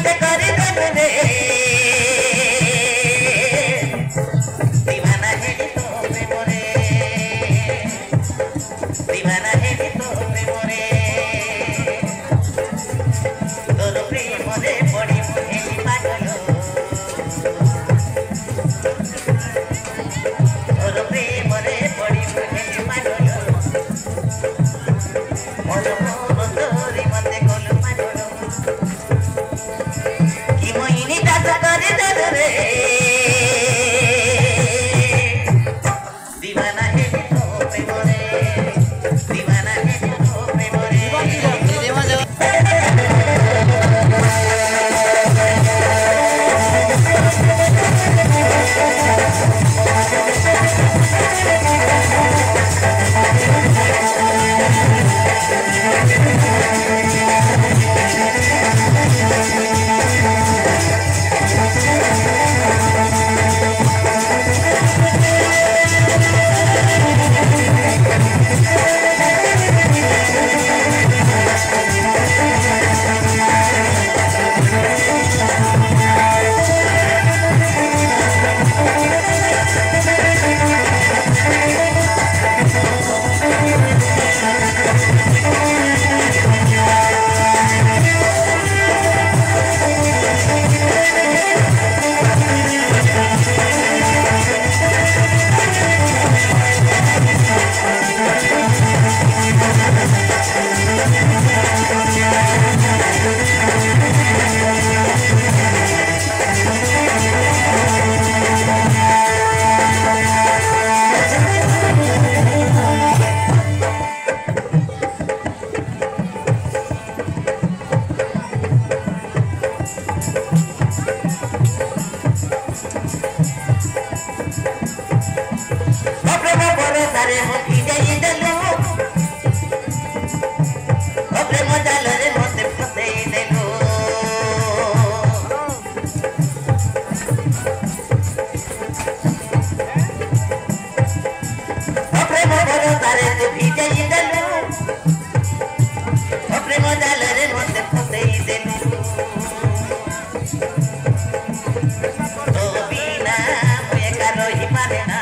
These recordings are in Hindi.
मत कर दे रे दीवाना है तो प्रेम रे दीवाना है तो प्रेम रे तोर प्रेम रे पड़ी मुझे पागल तोर प्रेम रे पड़ी मुझे पागल मोर मोर तोरी मते कोल पागल कि मोहिनी दास कर दे रे दीवाना है तो प्रेम रे दीवाना है तो प्रेम रे सारे मुखी जाई देलु प्रेम जाल रे मते फसई देलु प्रेम भरो सारे मुखी जाई देलु प्रेम जाल रे मते फसई देलु तो बिना मुए का रही पारे ना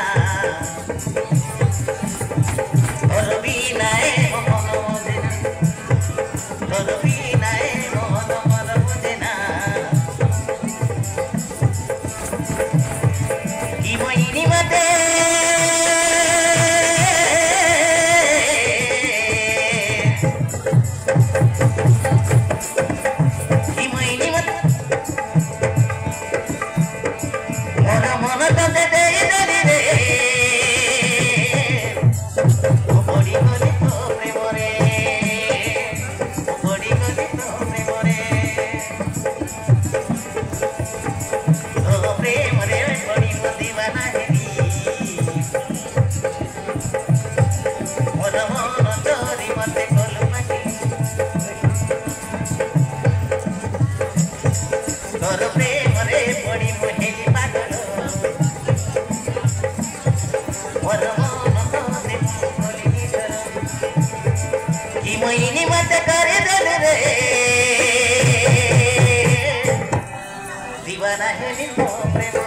मोहिनी मत कर दे रे दीवाना है तो प्रेम